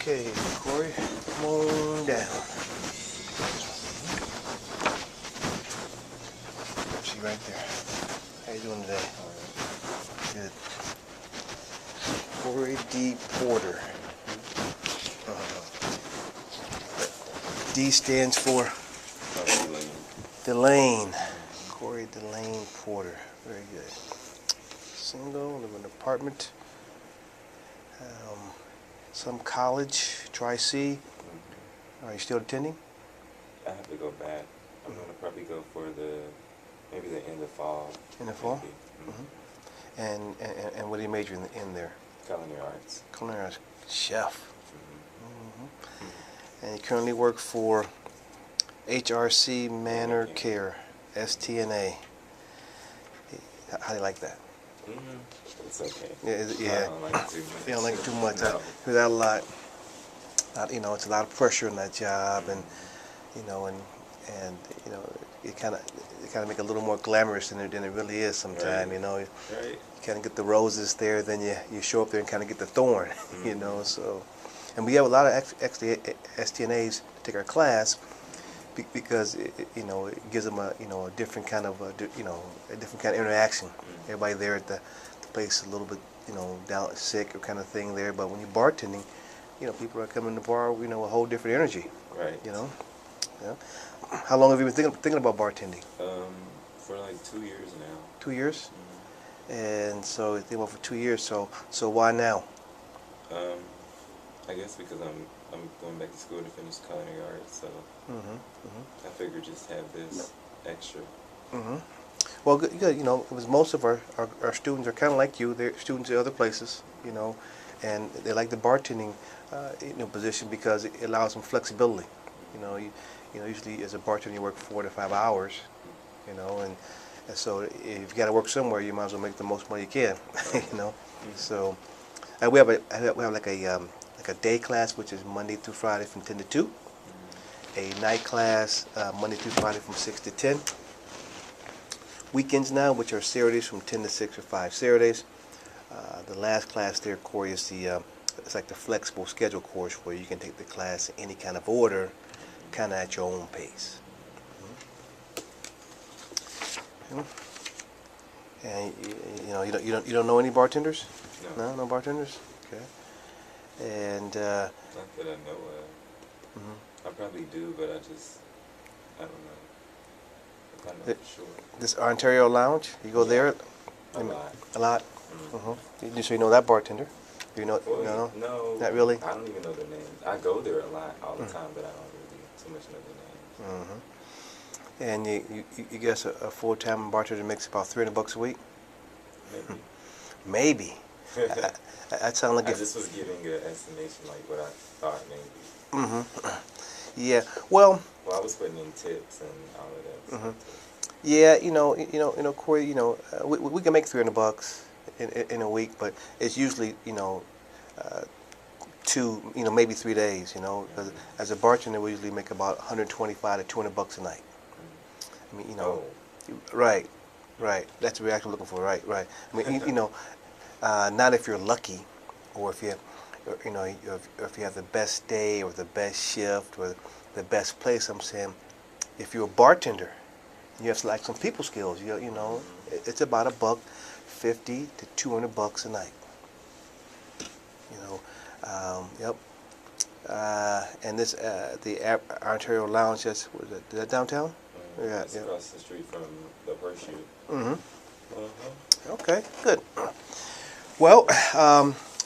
Okay, Corey, come on down. See right there. How you doing today? Good. Corey D. Porter. D stands for Delane. Corey Delane Porter. Very good. Single, live in an apartment. Some college, Tri-C. Are you still attending? I have to go back. I'm going to probably go for maybe the end of fall. In the fall? And what do you major in there? Culinary arts. Culinary arts. Chef. And you currently work for HRC Manor Care, STNA. How do you like that? It's okay. Yeah. I don't like it too much. You don't like it too much. No. There's a lot. It's a lot of pressure in that job, and it kind of make it a little more glamorous than it really is sometimes. Right. You Right. kind of get the roses there, then you show up there and kind of get the thorn. So, and we have a lot of actually STNAs take our class because it gives them a different kind of a different kind of interaction. Everybody there at the place is a little bit down sick or kind of thing there, but when you're bartending, people are coming to the bar, a whole different energy. Right. Yeah. How long have you been thinking about bartending? For like 2 years now. 2 years. And so you think about for 2 years. So why now? I guess because I'm going back to school to finish culinary arts, so I figured just have this extra. Well, good. Because most of our students are kind of like you. They're students at other places, and they like the bartending position because it allows them flexibility. Usually as a bartender you work 4 to 5 hours, and so if you got to work somewhere, you might as well make the most money you can, So we have like a day class, which is Monday through Friday from 10 to 2. A night class Monday through Friday from 6 to 10. Weekends now, which are Saturdays from 10 to 6 or 5 Saturdays. The last class there, Corey, is it's like the flexible schedule course where you can take the class in any kind of order, kind of at your own pace. And you don't know any bartenders? No bartenders. Okay. And not that I know of. I probably do, but I don't know. I'm not sure. This Ontario Lounge, you go there? A lot. A lot. So you know that bartender? Well, no, not really. I don't even know their names. I go there a lot all the time, but I don't really so much know their names. And you guess a full-time bartender makes about $300 a week? Maybe. Maybe. That sounds like I just was giving an estimation, like what I thought maybe. Yeah. Well, I was putting in tips and all of that. Yeah. Corey. We can make $300 in a week, but it's usually maybe 3 days. Because as a bartender, we usually make about $125 to $200 a night. I mean, right. That's what we're actually looking for. Right. I mean, not if you're lucky, or if you have the best day or the best shift or the best place. I'm saying, if you're a bartender, you have like some people skills. It's about $150 to $200 a night. Yep. And this the Ontario Lounge. Is that downtown? Yeah. It's across the street from the Horseshoe. Okay, good. Well,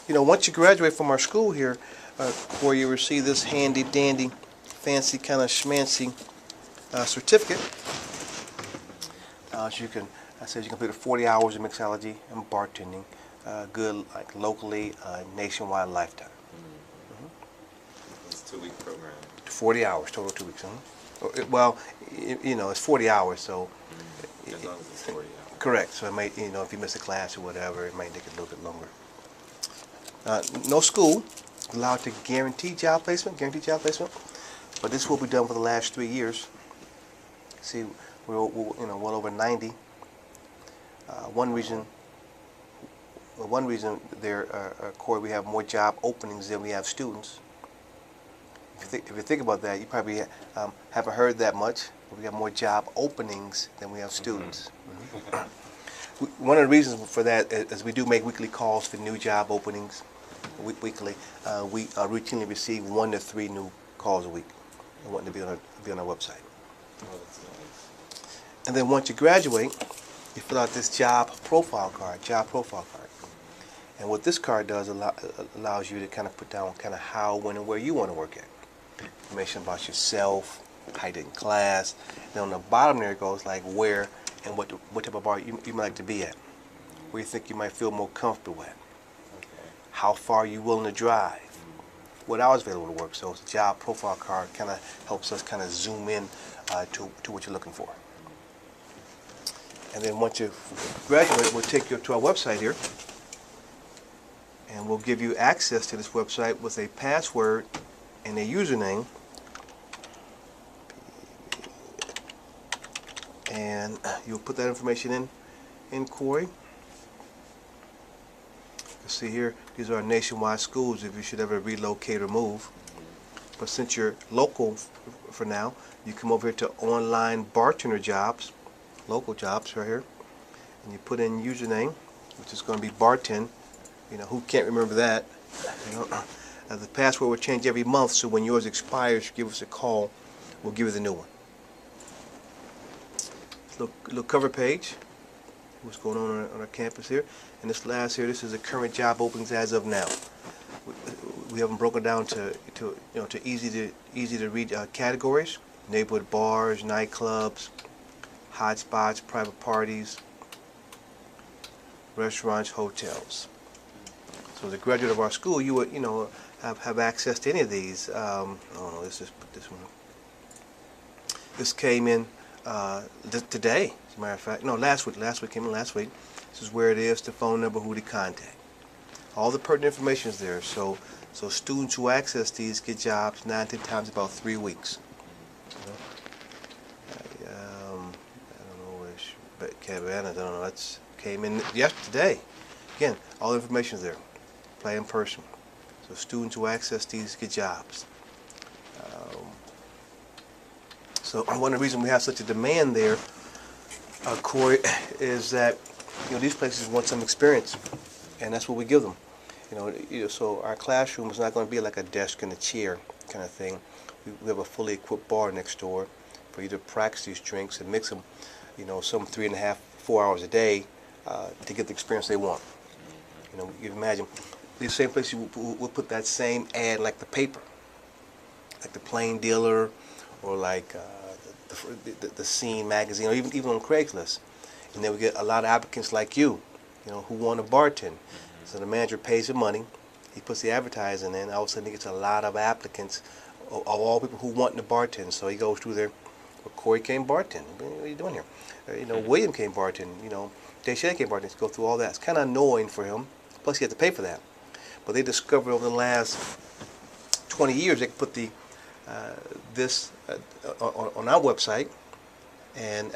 once you graduate from our school here, Corey, you receive this handy dandy, fancy kind of schmancy certificate. So you completed 40 hours of mixology and bartending, good like locally, nationwide, lifetime. It's a 2-week program. 40 hours total, 2 weeks. Well, it's 40 hours, so. As long as it's 40 hours. Correct. So it may, if you miss a class or whatever, it might take a little bit longer. No school allowed to guarantee job placement, but this will be done for the last 3 years. See, we're well over 90. One reason there, Corey, we have more job openings than we have students. if you think about that, you probably haven't heard that much. We have more job openings than we have students. One of the reasons for that is we do make weekly calls for new job openings. Weekly, we routinely receive 1 to 3 new calls a week wanting to be on our website. Oh, that's nice. And then once you graduate, you fill out this job profile card. And what this card does allows you to kind of put down kind of how, when, and where you want to work at. Information about yourself, how you did in class. Then on the bottom there it goes like where and what type of bar you might like to be at. Where you think you might feel more comfortable at. Okay. How far you willing to drive. What hours available to work. So it's a job profile card kind of helps us kind of zoom in to what you're looking for. And then once you graduate, we'll take you to our website here. And we'll give you access to this website with a password and a username. And you'll put that information in Corey. You see here, these are our nationwide schools if you should ever relocate or move. But since you're local for now, you come over here to online bartender jobs, local jobs right here, and you put in username, which is going to be bartend. You know, who can't remember that? You know, the password will change every month, so when yours expires, give us a call. We'll give you the new one. Little cover page. What's going on our campus here? And this last here, this is the current job openings as of now. We have them broken down to easy to read categories: neighborhood bars, nightclubs, hot spots, private parties, restaurants, hotels. So as a graduate of our school, you would have access to any of these. Let's just put this one. This came in today, as a matter of fact. No, last week. Came in last week. This is where it is, the phone number, who to contact. All the pertinent information is there. So students who access these get jobs 9 to 10 times about 3 weeks. I don't know where Cabana. I don't know. That's came in yesterday. Again, all the information is there. Apply in person. So students who access these get jobs. So one of the reasons we have such a demand there, Corey, is that these places want some experience, and that's what we give them. So our classroom is not going to be like a desk and a chair kind of thing. We have a fully equipped bar next door for you to practice these drinks and mix them, some 3.5, 4 hours a day to get the experience they want. You can imagine these same places we'll put that same ad like the paper, like the Plain Dealer, or like the Scene magazine, or even on Craigslist. And then we get a lot of applicants like you, who want to bartend. So the manager pays the money, he puts the advertising in, all of a sudden he gets a lot of applicants of all people who want to bartend. So he goes through there. Well, Corey came bartend. What are you doing here? William came bartend. Deshae came bartend. Go through all that. It's kind of annoying for him. Plus, he had to pay for that. But they discovered over the last 20 years they could put this on our website and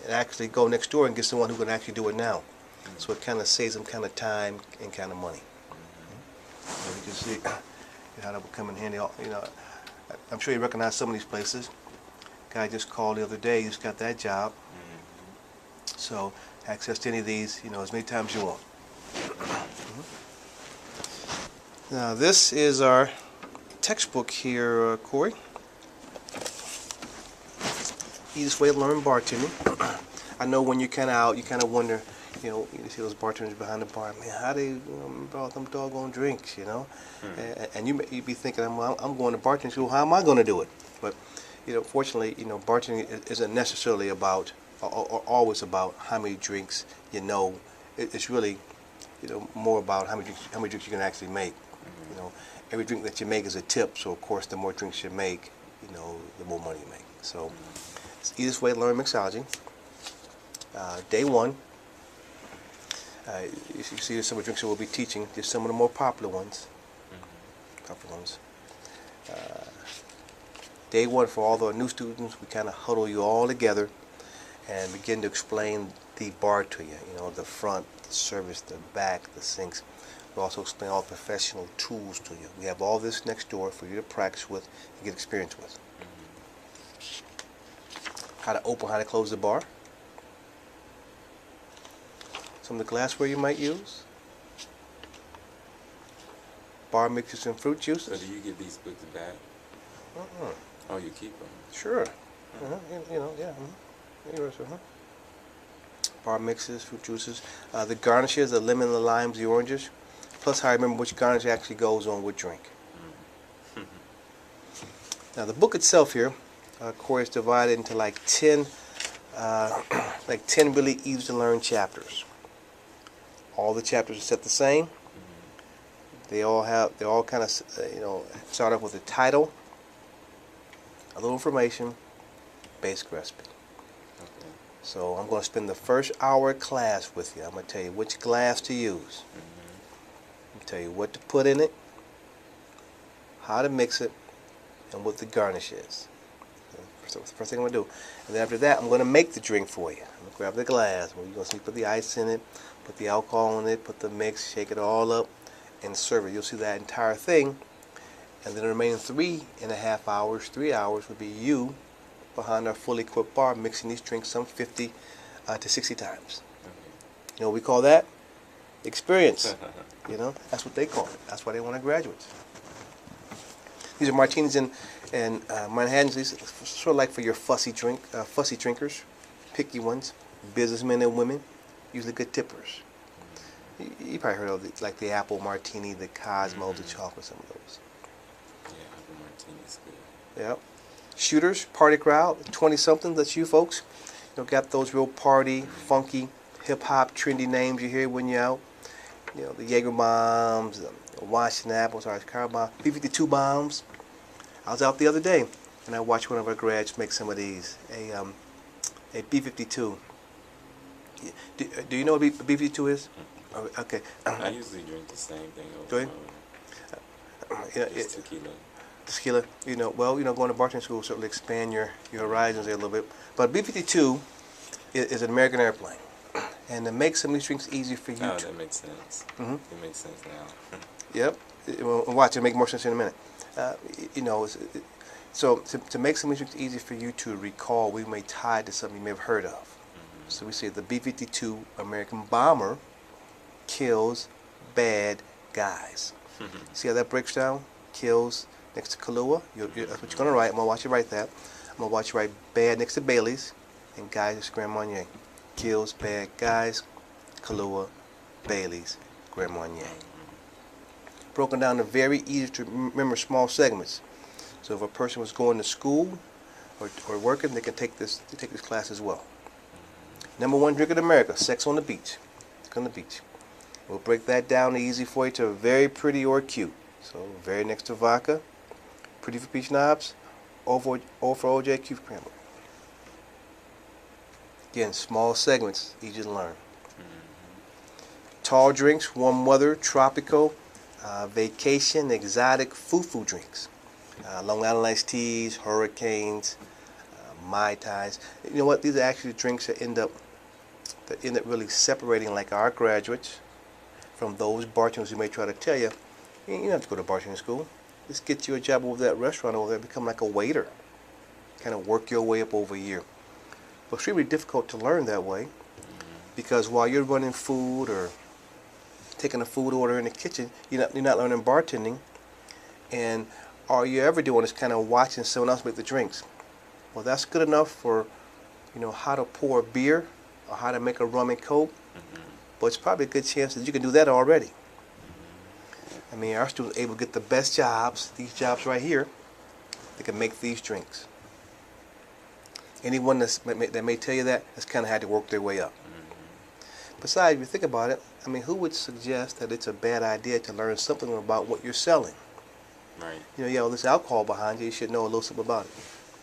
actually go next door and get someone who can actually do it now. So it kind of saves them kind of time and kind of money. So you can see how that would come in handy. I'm sure you recognize some of these places. Guy just called the other day. He's got that job. So access to any of these, as many times as you want. Now this is our textbook here, Corey. Easiest way to learn bartending. I know when you're kind of out, you kind of wonder, you see those bartenders behind the bar, man, how they remember all them doggone drinks, and you be thinking, I'm going to bartending school, how am I going to do it? But fortunately, bartending isn't necessarily about or always about how many drinks you know. It's really more about how many drinks you can actually make. Every drink that you make is a tip, so of course the more drinks you make, the more money you make. So it's the easiest way to learn mixology. Day one, you see some of the drinks that we'll be teaching. Just some of the more popular ones. Day one, for all the new students, we kind of huddle you all together and begin to explain the bar to you. The front, the service, the back, the sinks. We also explain all the professional tools to you. We have all this next door for you to practice with and get experience with. How to open, how to close the bar. Some of the glassware you might use. Bar mixers and fruit So juices. do you get these books back? Uh-uh. Oh, you keep them? Sure. You know, yeah. Yours, bar mixes, fruit juices. The garnishes, the lemon, the limes, the oranges. Plus, I remember which garnish actually goes on what drink. Now, the book itself here, Corey, is divided into like 10 really easy to learn chapters. All the chapters are set the same. They all kind of, start off with a title, a little information, basic recipe. Okay. So I'm going to spend the first hour of class with you. I'm going to tell you which glass to use. I'm going to tell you what to put in it, how to mix it, and what the garnish is. So first thing I'm going to do. And then after that, I'm going to make the drink for you. I'm going to grab the glass. You're going to see, put the ice in it, put the alcohol in it, put the mix, shake it all up, and serve it. You'll see that entire thing. And then the remaining 3.5 hours, 3 hours, would be you behind our fully equipped bar mixing these drinks some 50 to 60 times. Okay. You know what we call that? Experience. That's what they call it. That's why they want graduates. These are martinis and Manhattans. These are sort of like for your fussy drinkers, picky ones, businessmen and women, usually good tippers. You probably heard of like the apple martini, the Cosmo, the chocolate, some of those. Yeah, apple martini's good. Yep. Shooters, party crowd, 20-somethings, that's you folks. Got those real party, funky, hip-hop, trendy names you hear when you're out. The Jaeger bombs, the Washington apples, car bomb, B-52 bombs. I was out the other day, and I watched one of our grads make some of these. A B-52. Do you know what a B-52 is? Okay. I usually drink the same thing Do over you? and over. Just tequila. Tequila, going to bartending school will certainly expand your horizons there a little bit. But B-52 is an American airplane. And to make some of these drinks easy for you Oh, that makes sense. It makes sense now. Yep. Watch, it'll make more sense in a minute. So to make some of these drinks easy for you to recall, we may tie it to something you may have heard of. So we say the B-52 American bomber kills bad guys. See how that breaks down? Kills next to Kahlua. That's what you're going to write. I'm going to watch you write that. I'm going to watch you write bad next to Bailey's, and guys is Grand Marnier. Kills bad guys, Kahlua, Bailey's, Grand Marnier. Broken down to very easy to remember small segments. So if a person was going to school or working, they can take this class as well. Number 1 drink in America, sex on the beach. Sex on the beach. We'll break that down easy for you to very pretty or cute. So very next to vodka, pretty for peach knobs, or for OJ cucumber. Again, small segments, easy to learn. Tall drinks, warm weather, tropical, vacation, exotic, foo-foo drinks. Long Island iced teas, hurricanes, Mai Tais. You know what? These are actually drinks that end up really separating like our graduates from those bartenders who may try to tell you, you don't have to go to bartending school. Just get you a job over that restaurant over there, become like a waiter. Kind of work your way up over a year. But it's really difficult to learn that way because while you're running food or taking a food order in the kitchen, you're not learning bartending, and all you're ever doing is kind of watching someone else make the drinks. Well, that's good enough for, how to pour beer or how to make a rum and coke, but it's probably a good chance that you can do that already. I mean, our students are able to get the best jobs, these jobs right here, they can make these drinks. Anyone that may tell you that has kind of had to work their way up. Besides, if you think about it, I mean, who would suggest that it's a bad idea to learn something about what you're selling? Right. You have all this alcohol behind you should know a little something about it.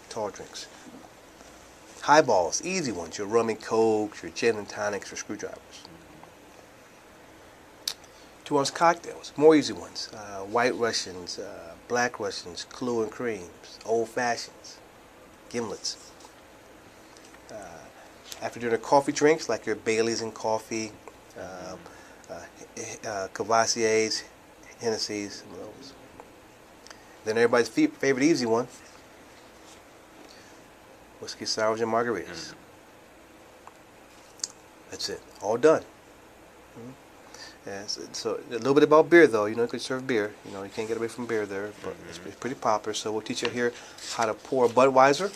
Tall drinks. Highballs, easy ones, your rum and cokes, your gin and tonics, your screwdrivers. 2-ounce cocktails, more easy ones. White Russians, Black Russians, Kahlua and creams, old fashions, gimlets. After dinner coffee drinks like your Bailey's and coffee, Cavassiers, Hennessy's, some of those. Then everybody's favorite easy one, whiskey sours and margaritas. That's it. All done. Yeah, so a little bit about beer, though. You know, you could serve beer. You know, you can't get away from beer there, but it's pretty popular. So we'll teach you here how to pour a Budweiser.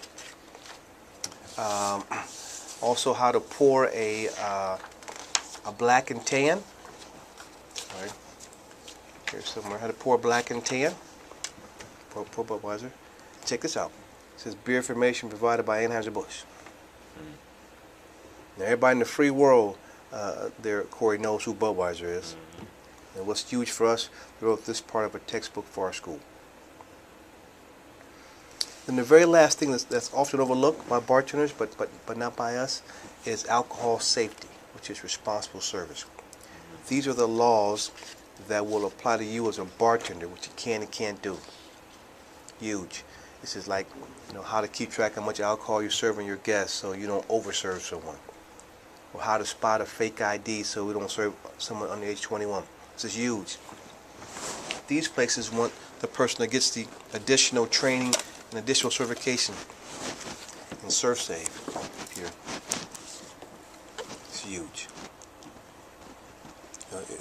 Also, how to pour a black and tan. All right. Here's somewhere how to pour black and tan. Pour Budweiser. Check this out. It says beer information provided by Anheuser-Busch. Now, everybody in the free world, there, Corey, knows who Budweiser is. And what's huge for us, we wrote this part of a textbook for our school. And the very last thing that's often overlooked by bartenders, but not by us, is alcohol safety, which is responsible service. These are the laws that will apply to you as a bartender, what you can and can't do. Huge. This is like, you know, how to keep track of how much alcohol you're serving your guests so you don't overserve someone. Or how to spot a fake ID so we don't serve someone under age 21. This is huge. These places want the person that gets the additional training and additional certification in ServSafe here. It's huge.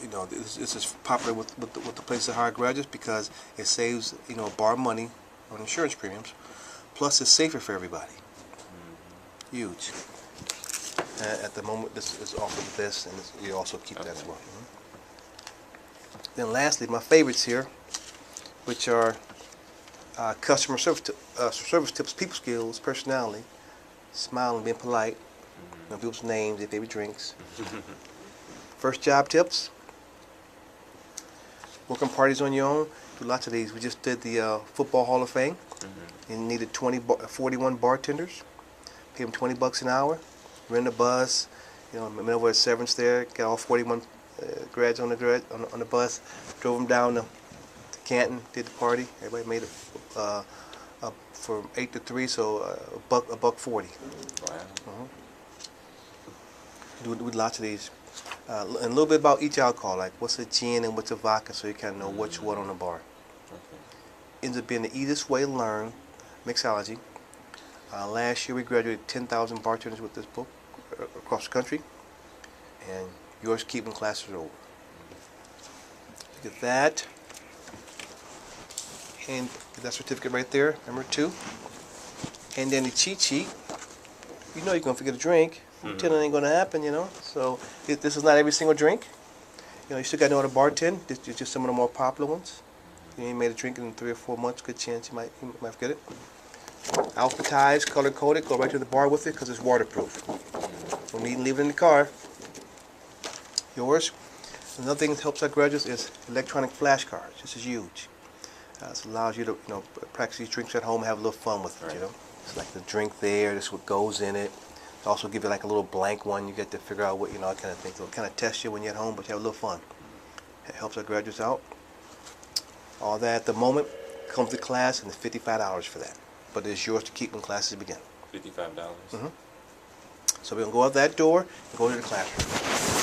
You know, this is popular with the places that hire graduates because it saves, you know, bar money on insurance premiums. Plus, it's safer for everybody. Huge. At the moment, this is offered this, and you also keep that as well. Then lastly, my favorites here, which are customer service tips, people skills, personality, smiling, being polite, know people's names, their favorite drinks. First job tips, working parties on your own. Do lots of these. We just did the Football Hall of Fame. And needed 41 bartenders. Pay them $20 an hour. Rent a bus. You know, met over at Severance there. Got all 41 grads on the bus. Drove them down to Canton. Did the party. Everybody made it from 8 to 3, so $1.40. Wow. Do lots of these. And a little bit about each alcohol, like what's a gin and what's a vodka, so you kind of know what's what on the bar. Ends up being the easiest way to learn mixology. Last year we graduated 10,000 bartenders with this book across the country, and yours keeping classes are over. Look at that, and get that certificate right there, number 2. And then the cheat sheet. You know you're gonna forget a drink. Bartending ain't gonna happen, you know. So this is not every single drink. You know, you still gotta know how to bartend. This is just some of the more popular ones. You ain't made a drink in 3 or 4 months. Good chance you might forget it. Alphabetized, color coded. Go right to the bar with it because it's waterproof. Don't need to leave it in the car. Yours. Another thing that helps our graduates is electronic flashcards. This is huge. This allows you to, you know, practice these drinks at home and have a little fun with it. You know, it's like the drink there. This is what goes in it. Also give you like a little blank one. You get to figure out what, you know, kind of thing. So it'll kind of test you when you're at home, but you have a little fun. It helps our graduates out. All that at the moment comes to class, and it's $55 for that. But it's yours to keep when classes begin. $55? So we're going to go out that door and go to the classroom.